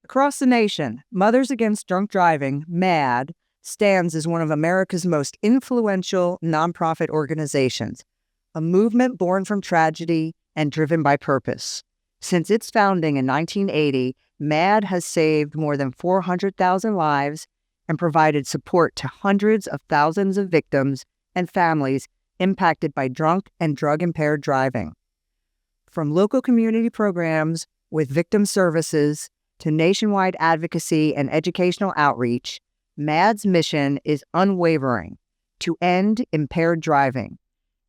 Across the nation, Mothers Against Drunk Driving, MADD, stands as one of America's most influential nonprofit organizations, a movement born from tragedy and driven by purpose. Since its founding in 1980, MADD has saved more than 400,000 lives and provided support to hundreds of thousands of victims and families impacted by drunk and drug-impaired driving. From local community programs with victim services to nationwide advocacy and educational outreach, MADD's mission is unwavering: to end impaired driving,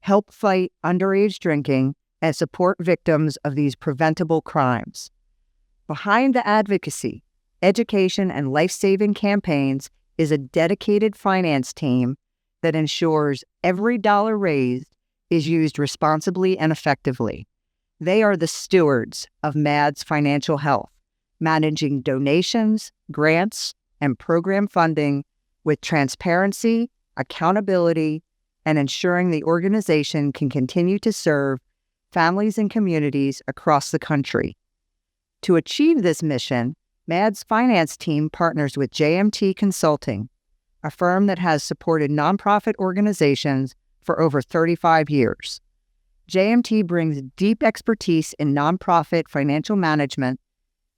help fight underage drinking, and support victims of these preventable crimes. Behind the advocacy, education, and life-saving campaigns is a dedicated finance team that ensures every dollar raised is used responsibly and effectively. They are the stewards of MADD's financial health, managing donations, grants, and program funding with transparency, accountability, and ensuring the organization can continue to serve families and communities across the country. To achieve this mission, MADD's finance team partners with JMT Consulting, a firm that has supported nonprofit organizations for over 35 years. JMT brings deep expertise in nonprofit financial management,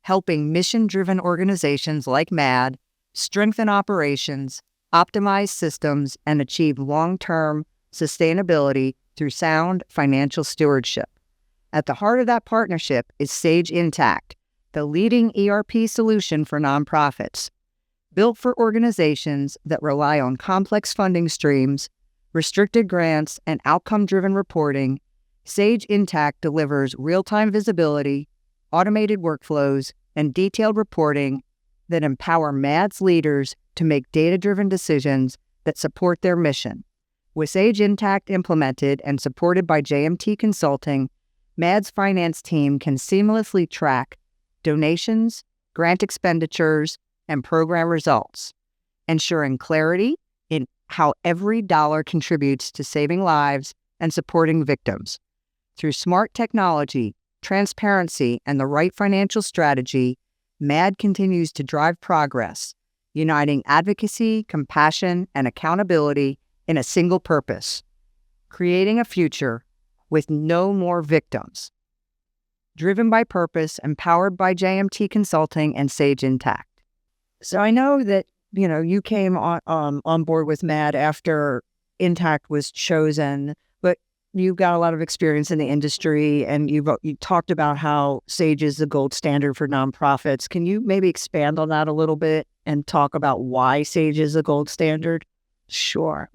helping mission-driven organizations like MADD strengthen operations, optimize systems, and achieve long-term sustainability through sound financial stewardship. At the heart of that partnership is Sage Intacct, the leading ERP solution for nonprofits. Built for organizations that rely on complex funding streams, restricted grants, and outcome-driven reporting, Sage Intacct delivers real-time visibility, automated workflows, and detailed reporting that empower MADD's leaders to make data-driven decisions that support their mission. With Sage Intacct implemented and supported by JMT Consulting, MADD's finance team can seamlessly track donations, grant expenditures, and program results, ensuring clarity in how every dollar contributes to saving lives and supporting victims. Through smart technology, transparency, and the right financial strategy, MADD continues to drive progress, uniting advocacy, compassion, and accountability in a single purpose: creating a future with no more victims. Driven by purpose, empowered by JMT Consulting and Sage Intacct. So I know that, you came on board with MADD after Intacct was chosen, but you've got a lot of experience in the industry, and you talked about how Sage is the gold standard for nonprofits. Can you maybe expand on that a little bit and talk about why Sage is the gold standard? Sure.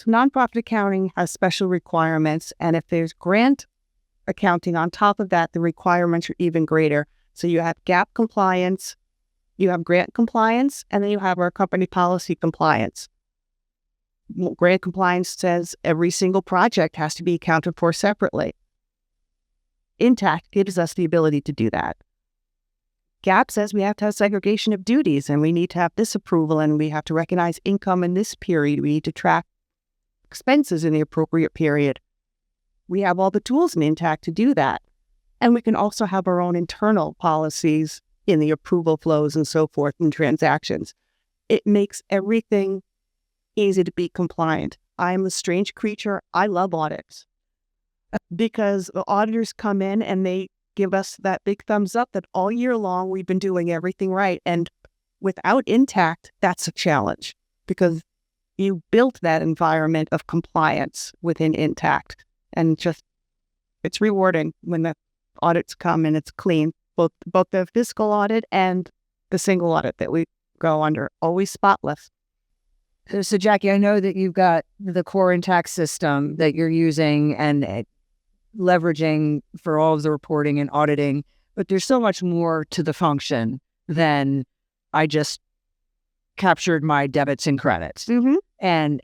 Nonprofit accounting has special requirements, and if there's grant accounting on top of that, the requirements are even greater. So you have GAAP compliance, you have grant compliance, and then you have our company policy compliance. Grant compliance says every single project has to be accounted for separately. Intacct gives us the ability to do that. GAAP says we have to have segregation of duties, and we need to have this approval, and we have to recognize income in this period. We need to track expenses in the appropriate period. We have all the tools in Intacct to do that. And we can also have our own internal policies in the approval flows and so forth in transactions. It makes everything easy to be compliant. I'm a strange creature. I love audits because the auditors come in and they give us that big thumbs up that all year long we've been doing everything right. And without Intacct, that's a challenge because you built that environment of compliance within Intacct. And just, it's rewarding when the audits come and it's clean, both the fiscal audit and the single audit that we go under, always spotless. So Jackie, I know that you've got the core Intacct system that you're using and leveraging for all of the reporting and auditing, but there's so much more to the function than I just captured my debits and credits. Mm-hmm. And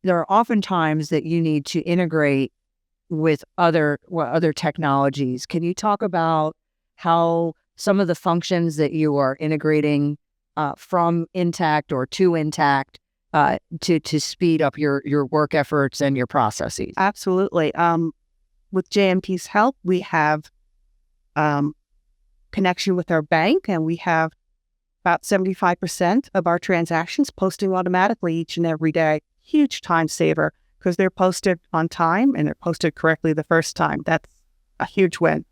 there are often times that you need to integrate with other technologies. Can you talk about how some of the functions that you are integrating from Intacct or to Intacct to speed up your work efforts and your processes? Absolutely. With JMT's help, we have connection with our bank, and we have about 75% of our transactions posting automatically each and every day. Huge time saver because they're posted on time and they're posted correctly the first time. That's a huge win.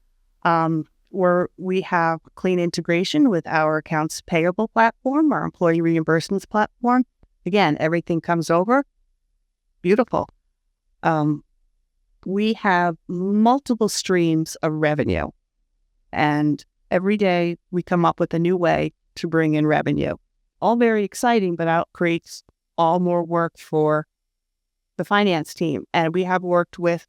We have clean integration with our accounts payable platform, our employee reimbursements platform. Again, everything comes over. Beautiful. We have multiple streams of revenue, and every day we come up with a new way to bring in revenue. All very exciting, but that creates all more work for the finance team. And we have worked with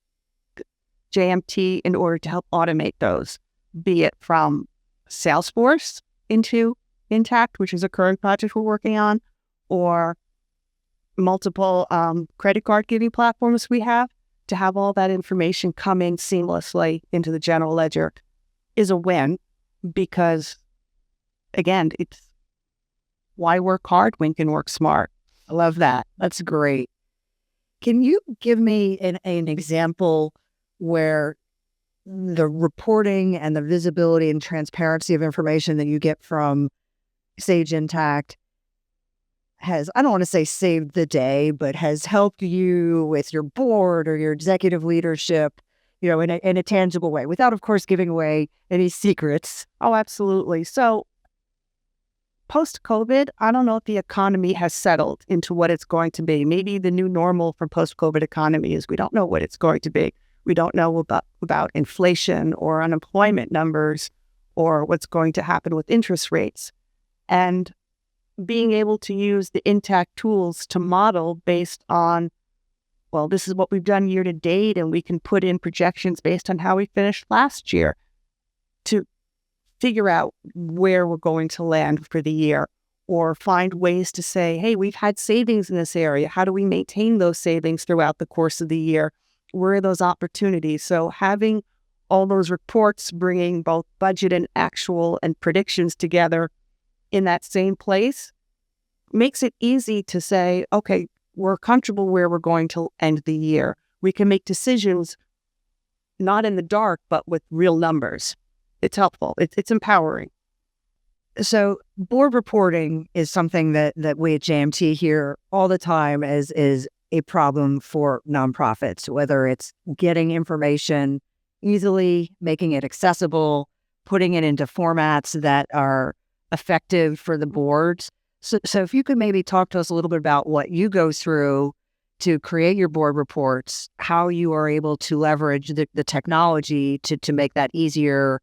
JMT in order to help automate those, be it from Salesforce into Intacct, which is a current project we're working on, or multiple credit card giving platforms we have. To have all that information come in seamlessly into the general ledger is a win because, again, it's why work hard when you can work smart. I love that. That's great. Can you give me an example where the reporting and the visibility and transparency of information that you get from Sage Intacct has, I don't want to say saved the day, but has helped you with your board or your executive leadership, in a tangible way, without, of course, giving away any secrets? Oh, absolutely. So post-COVID, I don't know if the economy has settled into what it's going to be. Maybe the new normal for post-COVID economy is we don't know what it's going to be. We don't know about inflation or unemployment numbers or what's going to happen with interest rates. And being able to use the Intacct tools to model based on, well, this is what we've done year to date, and we can put in projections based on how we finished last year to figure out where we're going to land for the year, or find ways to say, hey, we've had savings in this area. How do we maintain those savings throughout the course of the year? Where are those opportunities? So having all those reports bringing both budget and actual and predictions together in that same place makes it easy to say, okay, we're comfortable where we're going to end the year. We can make decisions not in the dark, but with real numbers. It's helpful. It's empowering. So board reporting is something that we at JMT hear all the time is a problem for nonprofits, whether it's getting information easily, making it accessible, putting it into formats that are effective for the boards. So if you could maybe talk to us a little bit about what you go through to create your board reports, how you are able to leverage the technology to make that easier,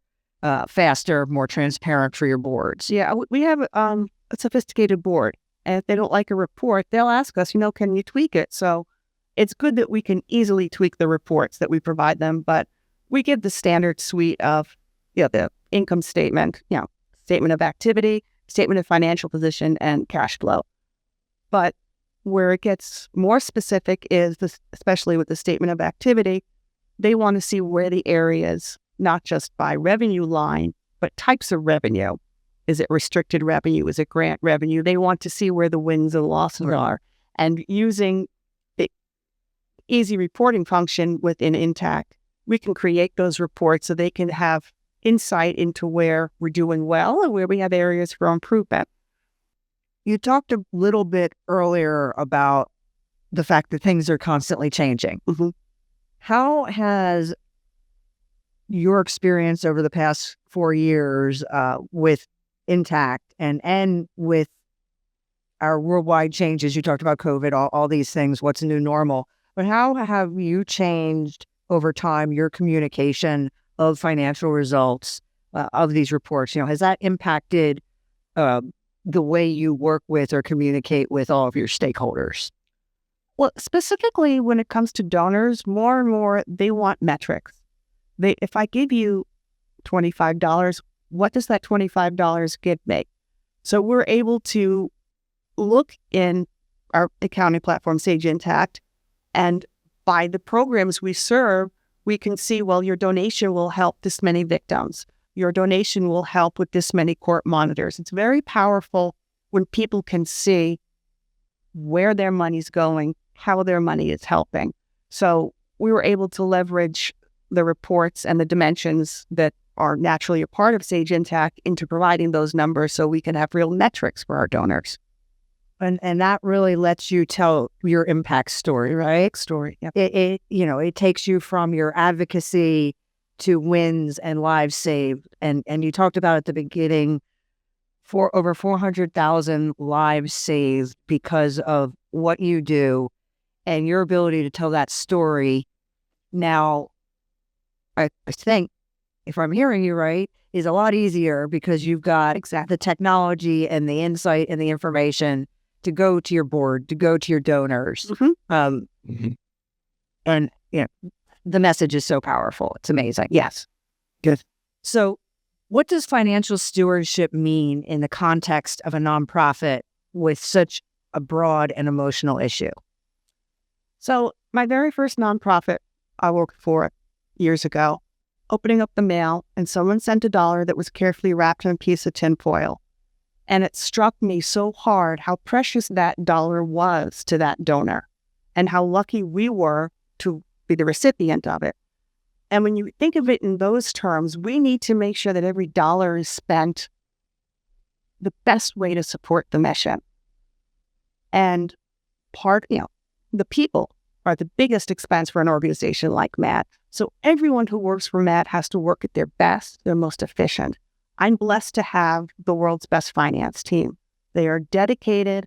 faster, more transparent for your boards. Yeah, we have a sophisticated board. And if they don't like a report, they'll ask us, can you tweak it? So it's good that we can easily tweak the reports that we provide them, but we give the standard suite of, the income statement, statement of activity, statement of financial position, and cash flow. But where it gets more specific is, especially with the statement of activity, they want to see where the areas, not just by revenue line, but types of revenue. Is it restricted revenue? Is it grant revenue? They want to see where the wins and losses are. And using the easy reporting function within Intacct, we can create those reports so they can have insight into where we're doing well and where we have areas for improvement. You talked a little bit earlier about the fact that things are constantly changing. Mm-hmm. How has your experience over the past 4 years with Intacct and with our worldwide changes, you talked about COVID, all these things, what's a new normal, but how have you changed over time your communication of financial results of these reports? Has that impacted the way you work with or communicate with all of your stakeholders? Well, specifically when it comes to donors, more and more they want metrics. If I give you $25, what does that $25 give me? So we're able to look in our accounting platform, Sage Intacct, and by the programs we serve, we can see, well, your donation will help this many victims. Your donation will help with this many court monitors. It's very powerful when people can see where their money's going, how their money is helping. So we were able to leverage the reports and the dimensions that are naturally a part of Sage Intacct into providing those numbers so we can have real metrics for our donors. And that really lets you tell your impact story, right? Story. Yep. It takes you from your advocacy to wins and lives saved. And you talked about at the beginning, for over 400,000 lives saved because of what you do and your ability to tell that story. Now, I think, if I'm hearing you right, is a lot easier because you've got the technology and the insight and the information to go to your board, to go to your donors. And the message is so powerful. It's amazing. Yes. Good. So what does financial stewardship mean in the context of a nonprofit with such a broad and emotional issue? So my very first nonprofit I worked for years ago, opening up the mail, and someone sent $1 that was carefully wrapped in a piece of tinfoil. And it struck me so hard how precious that $1 was to that donor and how lucky we were to be the recipient of it. And when you think of it in those terms, we need to make sure that every dollar is spent the best way to support the mission. And the people are the biggest expense for an organization like MADD. So everyone who works for MADD has to work at their best, their most efficient. I'm blessed to have the world's best finance team. They are dedicated.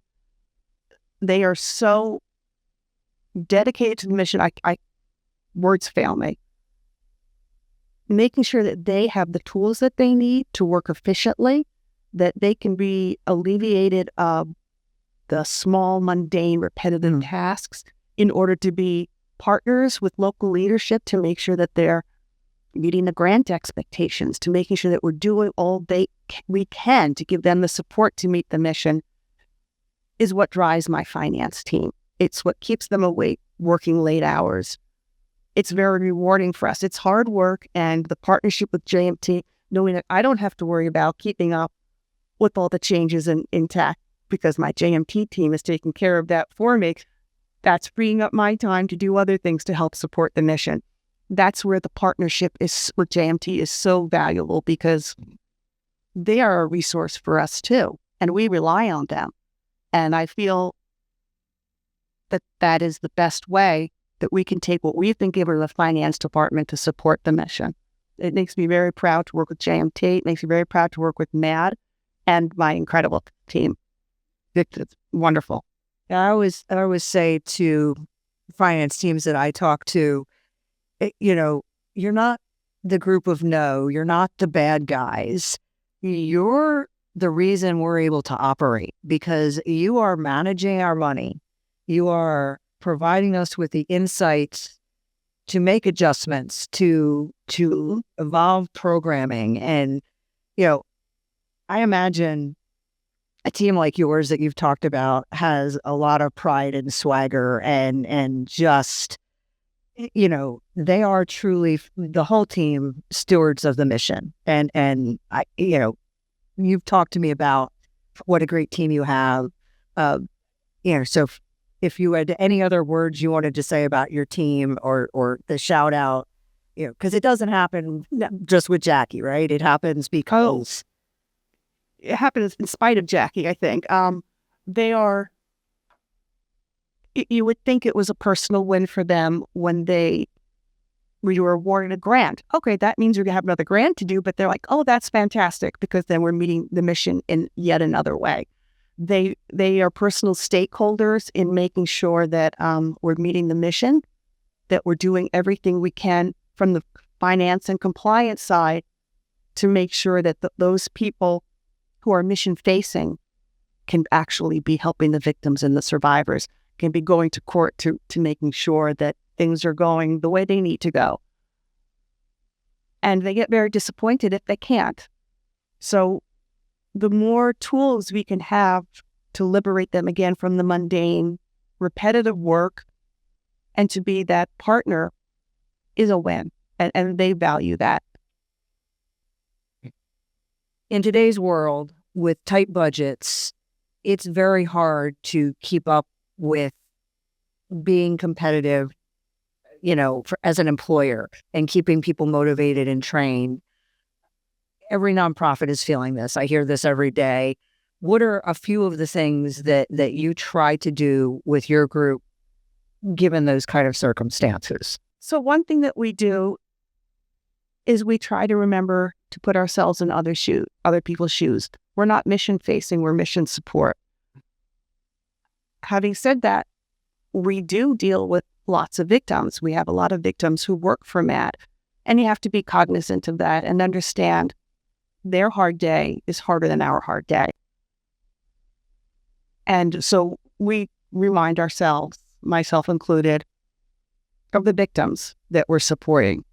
They are so dedicated to the mission. Words fail me. Making sure that they have the tools that they need to work efficiently, that they can be alleviated of the small, mundane, repetitive tasks in order to be partners with local leadership to make sure that they're meeting the grant expectations, to making sure that we're doing all we can to give them the support to meet the mission, is what drives my finance team. It's what keeps them awake, working late hours. It's very rewarding for us. It's hard work, and the partnership with JMT, knowing that I don't have to worry about keeping up with all the changes in Intacct because my JMT team is taking care of that for me. That's freeing up my time to do other things to help support the mission. That's where the partnership with JMT is so valuable because they are a resource for us too, and we rely on them. And I feel that that is the best way that we can take what we've been given the finance department to support the mission. It makes me very proud to work with JMT. It makes me very proud to work with MADD and my incredible team. It's wonderful. I always say to finance teams that I talk to, you're not the group of no, you're not the bad guys. You're the reason we're able to operate because you are managing our money. You are providing us with the insights to make adjustments, to evolve programming. And, I imagine a team like yours that you've talked about has a lot of pride and swagger and just, they are truly the whole team stewards of the mission. And I, you've talked to me about what a great team you have. So if you had any other words you wanted to say about your team or the shout out, because it doesn't happen just with Jackie, right? It happens because it happens in spite of Jackie, I think. They are, you would think it was a personal win for them when we were awarded a grant. Okay, that means we're going to have another grant to do, but they're like, oh, that's fantastic because then we're meeting the mission in yet another way. They are personal stakeholders in making sure that we're meeting the mission, that we're doing everything we can from the finance and compliance side to make sure that those people who are mission-facing can actually be helping the victims and the survivors, can be going to court to making sure that things are going the way they need to go. And they get very disappointed if they can't. So the more tools we can have to liberate them again from the mundane, repetitive work and to be that partner is a win. And they value that. In today's world, with tight budgets, it's very hard to keep up with being competitive, as an employer and keeping people motivated and trained. every nonprofit is feeling this. I hear this every day. What are a few of the things that you try to do with your group, given those kind of circumstances? So one thing that we do is we try to remember to put ourselves in other people's shoes. We're not mission facing, we're mission support. Having said that, we do deal with lots of victims. We have a lot of victims who work for MADD, and you have to be cognizant of that and understand their hard day is harder than our hard day. And so we remind ourselves, myself included, of the victims that we're supporting.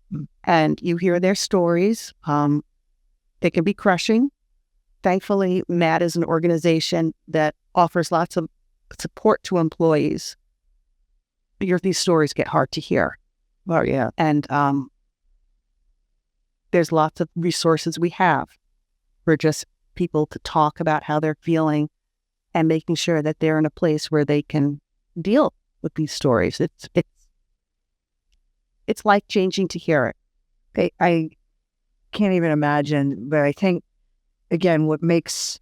And you hear their stories. They can be crushing. Thankfully, MADD is an organization that offers lots of support to employees. These stories get hard to hear. Oh, yeah. And there's lots of resources we have for just people to talk about how they're feeling and making sure that they're in a place where they can deal with these stories. It's life-changing to hear it. I can't even imagine, but I think, again, what makes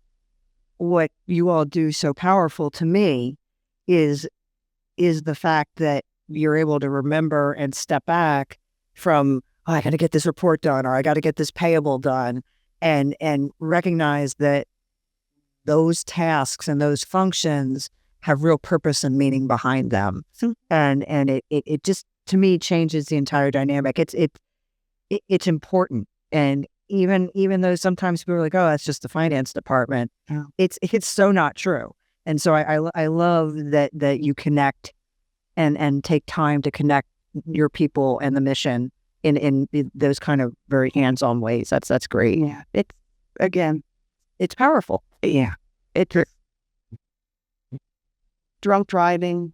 what you all do so powerful to me is the fact that you're able to remember and step back from, oh, I got to get this report done, or I got to get this payable done, and recognize that those tasks and those functions have real purpose and meaning behind them. And it just, to me, changes the entire dynamic. It's important. And even though sometimes people are like, oh, that's just the finance department, it's so not true. And so I love that you connect and take time to connect your people and the mission in those kind of very hands-on ways. That's great. Yeah. It's powerful. Yeah. Drunk driving,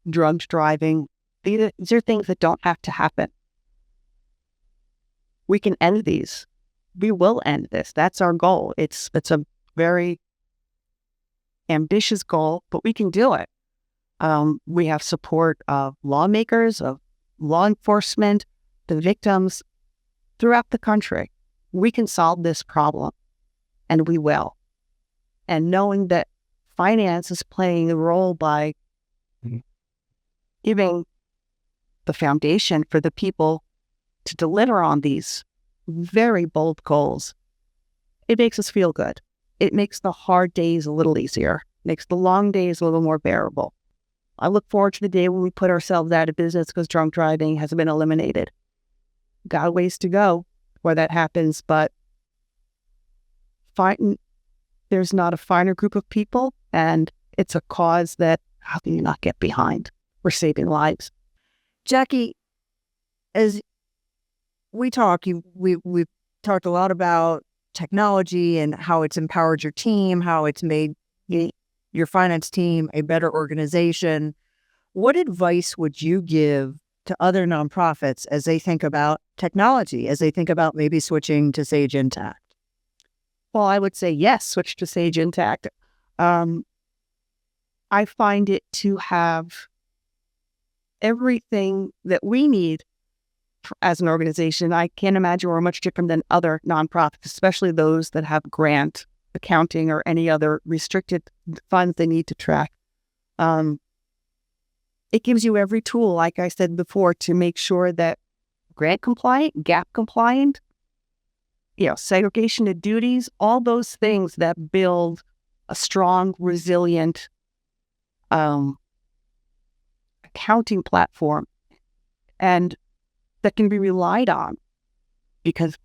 drugged driving, these are things that don't have to happen. We can end these. We will end this. That's our goal. It's a very ambitious goal, but we can do it. We have support of lawmakers, of law enforcement, the victims throughout the country. We can solve this problem, and we will. And knowing that finance is playing a role by giving the foundation for the people to deliver on these very bold goals, it makes us feel good. It makes the hard days a little easier, makes the long days a little more bearable. I look forward to the day when we put ourselves out of business because drunk driving has been eliminated. Got a ways to go where that happens, but there's not a finer group of people, and it's a cause that how can you not get behind? We're saving lives. Jackie, as we talk, we've talked a lot about technology and how it's empowered your team, how it's made your finance team a better organization. What advice would you give to other nonprofits as they think about technology, as they think about maybe switching to Sage Intacct? Well, I would say yes, switch to Sage Intacct. I find it to have everything that we need as an organization. I can't imagine we're much different than other nonprofits, especially those that have grant accounting or any other restricted funds they need to track. It gives you every tool, like I said before, to make sure that grant compliant, gap compliant, segregation of duties, all those things that build a strong, resilient accounting platform and that can be relied on, because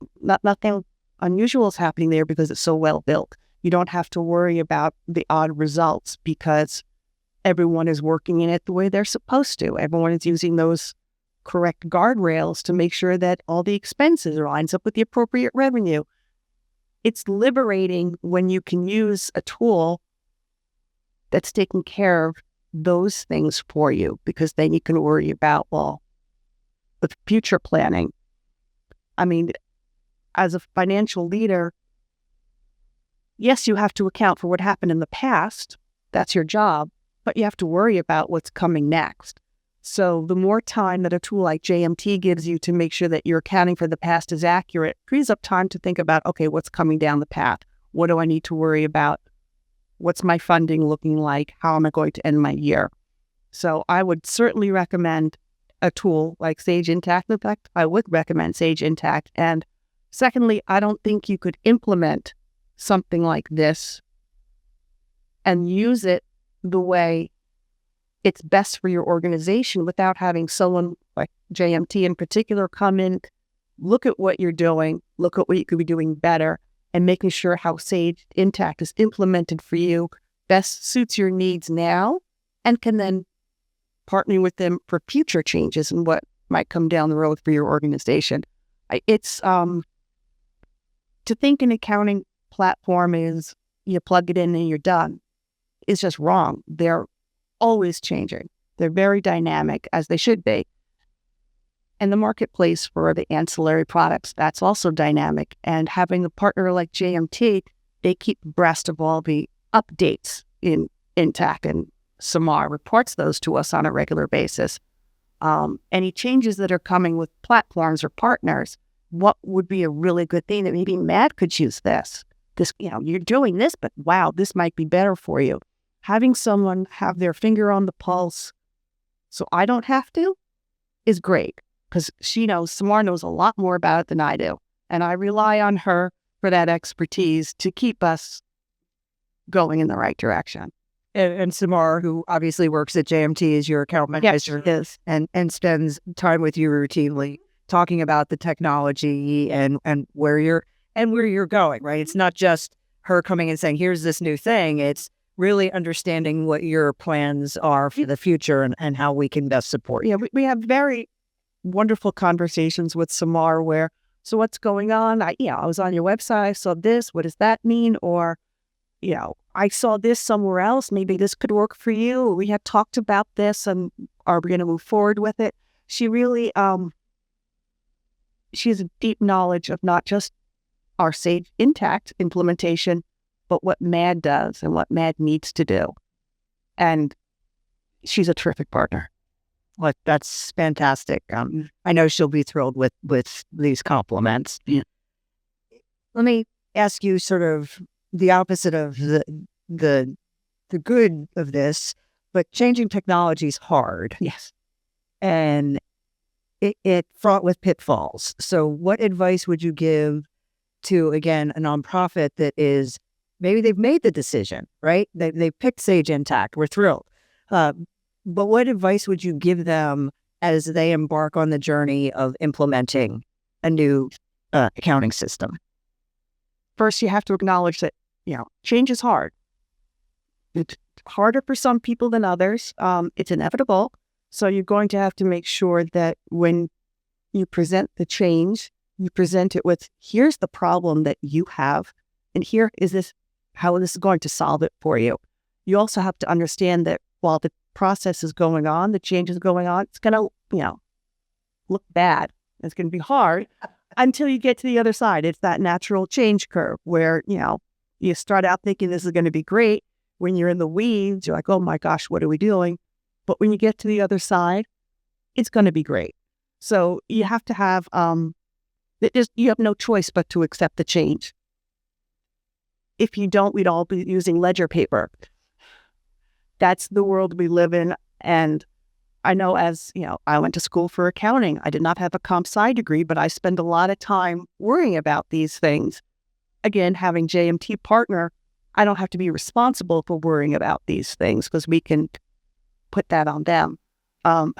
nothing unusual is happening there because it's so well built. You don't have to worry about the odd results because everyone is working in it the way they're supposed to. Everyone is using those correct guardrails to make sure that all the expenses lines up with the appropriate revenue. It's liberating when you can use a tool that's taking care of those things for you, because then you can worry about, the future planning. I mean, as a financial leader, yes, you have to account for what happened in the past. That's your job, but you have to worry about what's coming next. So the more time that a tool like JMT gives you to make sure that your accounting for the past is accurate, frees up time to think about, okay, what's coming down the path? What do I need to worry about? What's my funding looking like? How am I going to end my year? So I would certainly recommend a tool like Sage Intacct. In fact, I would recommend Sage Intacct. And secondly, I don't think you could implement something like this and use it the way it's best for your organization without having someone like JMT in particular come in, look at what you're doing, look at what you could be doing better, and making sure how Sage Intacct is implemented for you best suits your needs now, and can then partner with them for future changes and what might come down the road for your organization. It's to think an accounting platform is you plug it in and you're done is just wrong. They're always changing. They're very dynamic, as they should be. And the marketplace for the ancillary products, that's also dynamic. And having a partner like JMT, they keep abreast of all the updates in Intacct, and Samar reports those to us on a regular basis. Any changes that are coming with platforms or partners, what would be a really good thing that maybe MADD could use this? You're doing this, but wow, this might be better for you. Having someone have their finger on the pulse so I don't have to is great, because Samar knows a lot more about it than I do. And I rely on her for that expertise to keep us going in the right direction. And Samar, who obviously works at JMT, is your account manager, yes, and spends time with you routinely talking about the technology and where you're going, right? It's not just her coming and saying, here's this new thing. It's really understanding what your plans are for the future and how we can best support you. Yeah, we have very wonderful conversations with Samar where, so what's going on? I was on your website, I saw this, what does that mean? Or, I saw this somewhere else, maybe this could work for you. We had talked about this, and are we going to move forward with it? She really, she has a deep knowledge of not just our Sage Intacct implementation, but what MADD does and what MADD needs to do. And she's a terrific partner. Well, that's fantastic. I know she'll be thrilled with these compliments. Yeah. Let me ask you sort of the opposite of the good of this, but changing technology is hard. Yes. And it fraught with pitfalls. So what advice would you give to, again, a nonprofit that is, maybe they've made the decision, right? They picked Sage Intacct. We're thrilled. But what advice would you give them as they embark on the journey of implementing a new accounting system? First, you have to acknowledge that, change is hard. It's harder for some people than others. It's inevitable. So you're going to have to make sure that when you present the change, you present it with, here's the problem that you have, and here is how this is going to solve it for you. You also have to understand that while the process is going on, the change is going on, it's going to, look bad. It's going to be hard until you get to the other side. It's that natural change curve where, you start out thinking this is going to be great. When you're in the weeds, you're like, oh my gosh, what are we doing? But when you get to the other side, it's going to be great. So you have to have, you have no choice but to accept the change. If you don't, we'd all be using ledger paper. That's the world we live in. And I know, as I went to school for accounting. I did not have a comp sci degree, but I spend a lot of time worrying about these things. Again, having JMT partner, I don't have to be responsible for worrying about these things because we can put that on them. But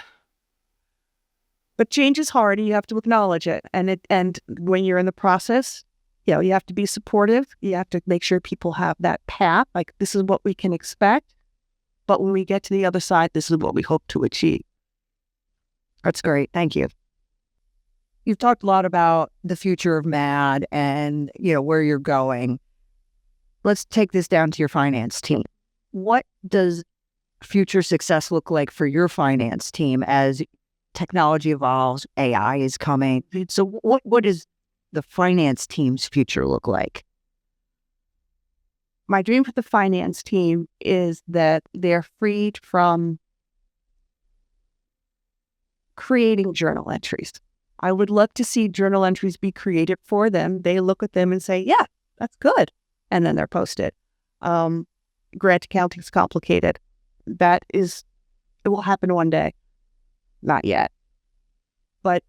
change is hard, and you have to acknowledge it. And when you're in the process, you have to be supportive. You have to make sure people have that path. Like, this is what we can expect. But when we get to the other side, this is what we hope to achieve. That's great. Thank you. You've talked a lot about the future of MADD and, where you're going. Let's take this down to your finance team. What does future success look like for your finance team as technology evolves, AI is coming? So what does the finance team's future look like? My dream for the finance team is that they're freed from creating journal entries. I would love to see journal entries be created for them. They look at them and say, yeah, that's good. And then they're posted. Grant accounting is complicated. It will happen one day. Not yet. But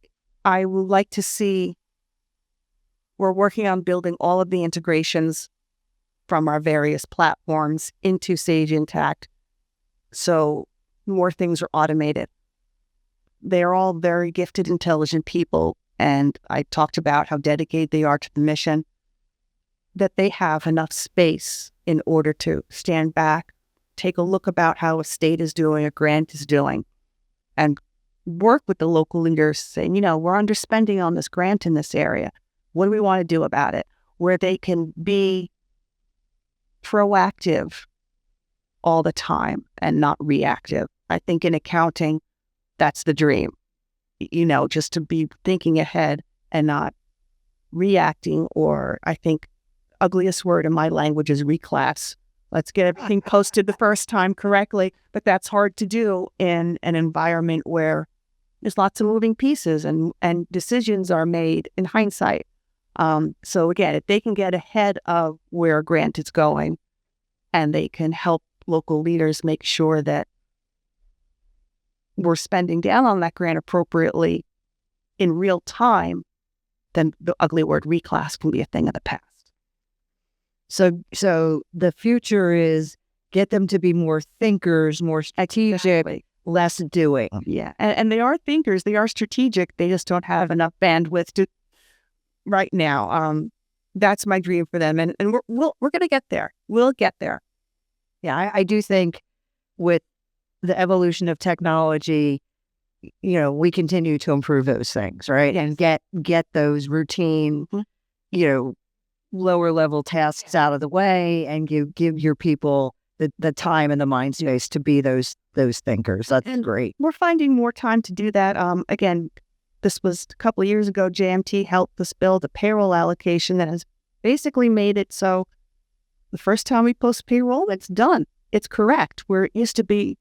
I would like to see, we're working on building all of the integrations from our various platforms into Sage Intacct. So more things are automated. They're all very gifted, intelligent people. And I talked about how dedicated they are to the mission, that they have enough space in order to stand back, take a look about how a state is doing, a grant is doing, and work with the local leaders saying, we're underspending on this grant in this area. What do we want to do about it? Where they can be proactive all the time and not reactive. I think in accounting, that's the dream, just to be thinking ahead and not reacting, or I think ugliest word in my language is reclass. Let's get everything posted the first time correctly, but that's hard to do in an environment where there's lots of moving pieces and decisions are made in hindsight. So again, if they can get ahead of where a grant is going and they can help local leaders make sure that we're spending down on that grant appropriately in real time, then the ugly word reclass can be a thing of the past. So the future is get them to be more thinkers, more strategic, Exactly. less doing. Yeah. And they are thinkers. They are strategic. They just don't have enough bandwidth to right now. That's my dream for them. And we're going to get there. We'll get there. Yeah, I do think with the evolution of technology, we continue to improve those things, right? Yes. And get those routine, lower level tasks out of the way, and give your people the time and the mind space to be those thinkers. That's great. We're finding more time to do that. Again, this was a couple of years ago. JMT helped us build a payroll allocation that has basically made it so the first time we post payroll, it's done. It's correct. Where it used to be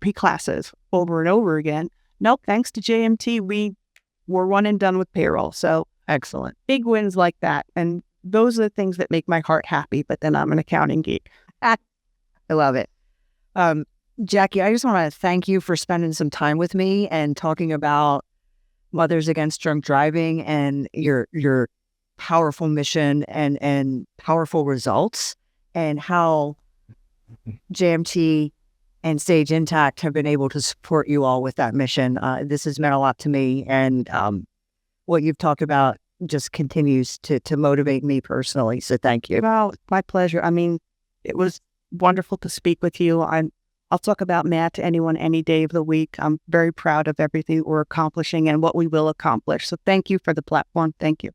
pre-classes over and over again. Nope, thanks to JMT, we were one and done with payroll. So Excellent. big wins like that. And those are the things that make my heart happy. But then I'm an accounting geek. I love it. Jackie, I just want to thank you for spending some time with me and talking about Mothers Against Drunk Driving and your powerful mission and powerful results, and how JMT and Sage Intacct have been able to support you all with that mission. This has meant a lot to me, and what you've talked about just continues to motivate me personally. So thank you. Well, my pleasure. I mean, it was wonderful to speak with you. I'll talk about MADD to anyone any day of the week. I'm very proud of everything we're accomplishing and what we will accomplish. So thank you for the platform. Thank you.